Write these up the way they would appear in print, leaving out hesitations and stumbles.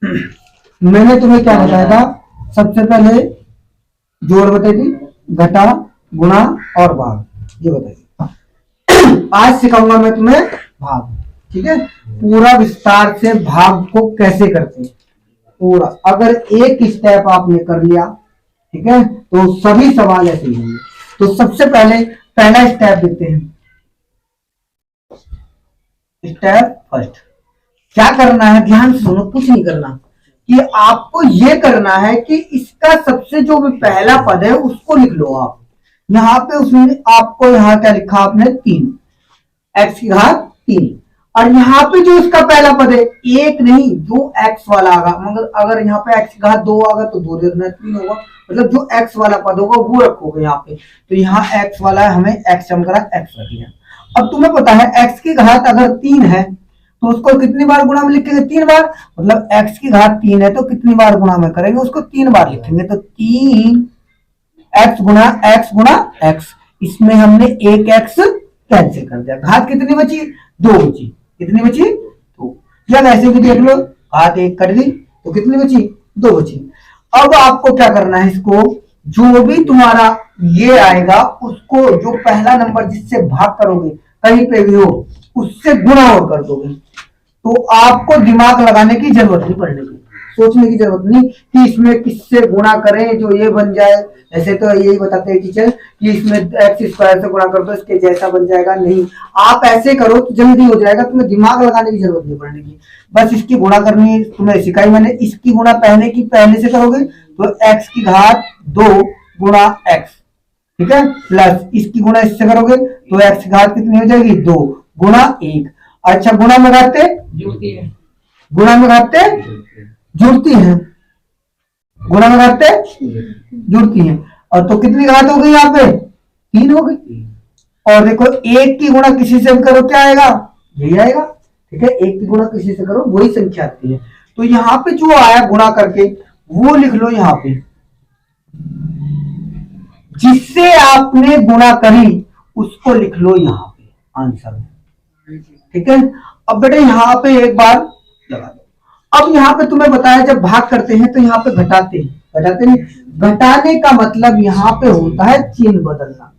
मैंने तुम्हें क्या बताया था, सबसे पहले जोड़ बताई थी, घटा, गुणा और भाग, ये बताई थी। आज सिखाऊंगा मैं तुम्हें भाग। ठीक है, पूरा विस्तार से भाग को कैसे करते हैं पूरा। अगर एक स्टेप आपने कर लिया, ठीक है, तो सभी सवाल ऐसे ही होंगे। तो सबसे पहले पहला स्टेप देखते हैं। स्टेप फर्स्ट क्या करना है, ध्यान से सुनो, कुछ नहीं करना, कि आपको ये करना है कि इसका सबसे जो भी पहला पद है उसको लिख लो आप। यहाँ पे उसमें आपको यहाँ क्या लिखा आपने, 3, एक्स की घात 3। और यहाँ पे जो इसका पहला पद है, एक नहीं, जो एक्स वाला आगा, मगर अगर यहाँ पे एक्स की घात 2 आगा तो 2 रखना, 3 होगा, मतलब जो एक्स वाला पद होगा वो रखोगे यहाँ पे। तो यहाँ एक्स वाला है, हमें एक्स जम करा, एक्स रख लिया। अब तुम्हें पता है एक्स की घात अगर 3 है तो उसको कितनी बार गुणा में लिखेंगे, 3 बार। मतलब एक्स की घात 3 है तो कितनी बार गुणा में करेंगे, उसको 3 बार लिखेंगे। तो 3 एक्स गुणा एक्स, इसमें हमने एक एक्स कैंसिल कर दिया, घात कितनी बची, 2 बची। कितनी बची, 2। या वैसे भी देख लो, घात 1 कर दी तो कितनी बची, 2 बची। अब आपको क्या करना है, इसको जो भी तुम्हारा ये आएगा उसको, जो पहला नंबर जिससे भाग करोगे कहीं पे भी हो, उससे गुणा और कर दोगे। तो आपको दिमाग लगाने की जरूरत नहीं पड़ेगी, सोचने की जरूरत नहीं कि इसमें किससे गुणा करें जो ये बन जाए। ऐसे तो यही बताते हैं टीचर कि इसमें एक्स स्क्वायर से गुणा कर दो इसके जैसा बन जाएगा, नहीं, आप ऐसे करो तो जल्दी हो जाएगा, तुम्हें दिमाग लगाने की जरूरत नहीं पड़ेगी। बस इसकी गुणा करनी तुम्हें सिखाई मैंने। इसकी गुणा पहले से करोगे तो एक्स की घात 2 गुणा एक्स, ठीक है, प्लस इसकी गुणा इससे करोगे तो एक्स की घात कितनी हो जाएगी, 2 गुणा 1। अच्छा, गुणा में घाते जुड़ती है, गुणा में घाते जुड़ती है, गुणा में घाते जुड़ती है। और तो कितनी घात हो गई यहाँ पे, 3 हो गई। और देखो 1 की गुणा किसी से करो क्या आएगा, यही आएगा। ठीक है, 1 की गुणा किसी से करो वही संख्या आती है। तो यहाँ पे जो आया गुणा करके वो लिख लो यहाँ पे, जिससे आपने गुणा करी उसको लिख लो यहाँ पे आंसर में। ठीक है, अब बेटे यहाँ पे एक बार लगा दो। अब यहाँ पे तुम्हें बताया जब भाग करते हैं तो यहाँ पे घटाते नहीं, घटाने का मतलब यहाँ पे होता है चिन्ह बदलना।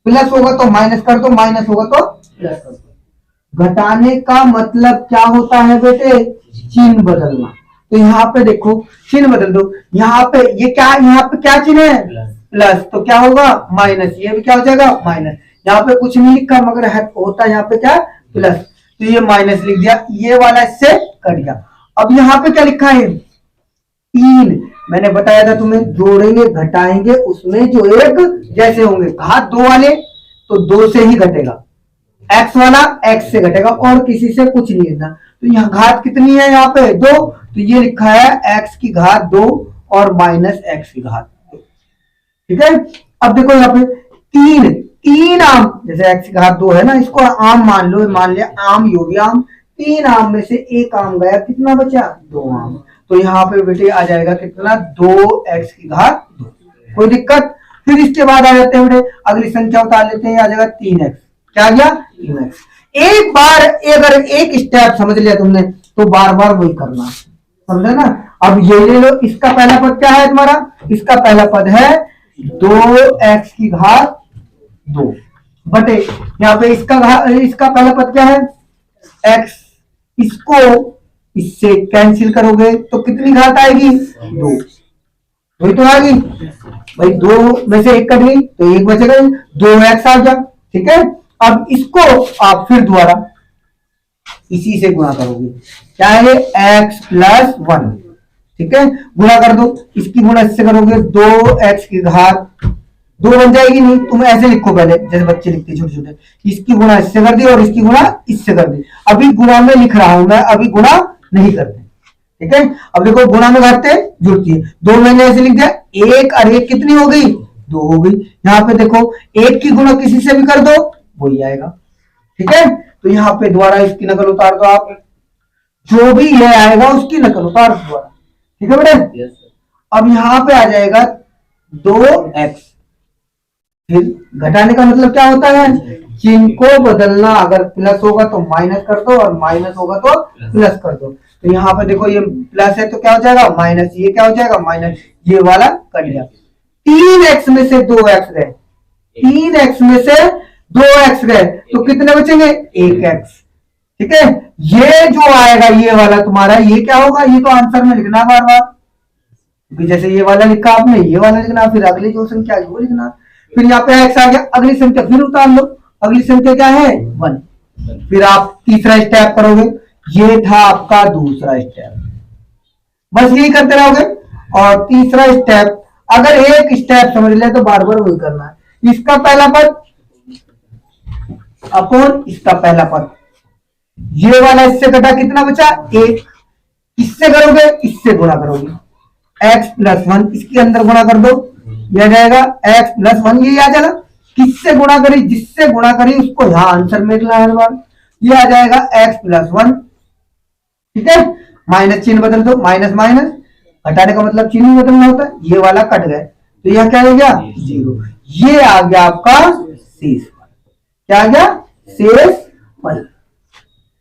प्लस होगा तो माइनस कर दो, माइनस होगा तो प्लस कर दो। घटाने का मतलब क्या होता है बेटे, चिन्ह बदलना। तो यहाँ पे देखो चिन्ह बदल दो, यहाँ पे ये क्या, यहाँ पे क्या चिन्ह है, प्लस, तो क्या होगा माइनस, ये भी क्या हो जाएगा माइनस। यहाँ पे कुछ नहीं लिखा मगर होता है यहाँ पे क्या, प्लस, तो ये माइनस लिख दिया, ये वाला इससे कट गया। अब यहाँ पे क्या लिखा है, 3। मैंने बताया था तुम्हें, जोड़ेंगे घटाएंगे उसमें जो एक जैसे होंगे, घात 2 वाले तो 2 से ही घटेगा, एक्स वाला एक्स से घटेगा और किसी से कुछ नहीं लेना। तो यहाँ घात कितनी है, यहाँ पे 2, तो ये लिखा है एक्स की घात 2 और माइनस एक्स की घात 2। ठीक है, अब देखो यहाँ पे 3 आम, जैसे एक्स की घात 2 है ना, इसको आम मान लो, मान लिया आम, यो भी आम। 3 आम में से एक आम गया, कितना बचा, 2 आम। तो यहाँ पे बेटे आ जाएगा कितना, 2x की घात 2। कोई दिक्कत। फिर इसके बाद आ जाते हैं बेटे, अगली संख्या उतार लेते हैं, आ जाएगा 3x। क्या आ गया, 3x। एक बार अगर एक स्टेप समझ लिया तुमने तो बार बार वही करना, समझे ना। अब ये ले लो, इसका पहला पद क्या है तुम्हारा, इसका पहला पद है 2x की घात 2 बटे, यहाँ पे इसका पहला पद क्या है, x। इसको इससे कैंसिल करोगे तो कितनी घात आएगी, 2। वही तो आ गई भाई, 2 में से 1 कट गई तो 1 बचेगा, 2x आ गया। ठीक है, अब इसको आप फिर दोबारा इसी से गुणा करोगे, क्या है, x प्लस 1। ठीक है, गुणा कर दो, इसकी गुणा इससे करोगे 2x की घात 2 बन जाएगी, नहीं तुम ऐसे लिखो पहले जैसे बच्चे लिखते हैं छोटे छोटे, इसकी गुणा इससे कर दी और इसकी गुणा इससे कर दी। अभी गुणा में लिख रहा हूं मैं, अभी गुणा नहीं करते। ठीक है, अब देखो गुणा में घाते जुड़ती है, 2 मैंने ऐसे लिख दिया, 1 और 1 कितनी हो गई, 2 हो गई। यहाँ पे देखो 1 की गुणा किसी से भी कर दो वही आएगा। ठीक है, तो यहाँ पे दोबारा इसकी नकल उतार दो आप, जो भी ये आएगा उसकी नकल उतार दो दोबारा। ठीक है बेटे, अब यहाँ पे आ जाएगा 2x। फिर घटाने का मतलब क्या होता है, चिन्ह को बदलना, अगर प्लस होगा तो माइनस कर दो और माइनस होगा तो प्लस कर दो। तो यहाँ पे देखो ये प्लस है तो क्या हो जाएगा माइनस, ये क्या हो जाएगा माइनस, ये वाला कट गया। 3x में से 2x गए, 3x में से 2x गए तो कितने बचेंगे 1x। ठीक है, ये जो आएगा ये वाला तुम्हारा, ये क्या होगा, ये तो आंसर में लिखना बार बार, जैसे ये वाला लिखा आपने, ये वाला लिखना, फिर अगली जो संख्या है वो लिखना। फिर यहाँ पे x आ गया, अगली संख्या फिर उतार लो, अगली संख्या क्या है 1। फिर आप तीसरा स्टेप करोगे, ये था आपका दूसरा स्टेप, बस यही करते रहोगे। और तीसरा स्टेप, अगर एक स्टेप समझ ले तो बार बार वही करना है। इसका पहला पद अपॉन इसका पहला पद, ये वाला इससे कटा कितना बचा 1, इससे करोगे इससे गुणा करोगे, x + 1 इसके अंदर गुणा कर दो, यह जाएगा x + 1, ये आ जाएगा। किससे गुणा करी, जिससे गुणा करी उसको यहां आंसर में लिखना हर बार, ये आ जाएगा x + 1। ठीक है, माइनस चिन्ह बदल दो, माइनस माइनस घटाने का मतलब चिन्ह बदलना होता है, ये वाला कट गए तो यह क्या हो गया 0। ये आ गया आपका शेष फल, क्या आ गया शेष फल।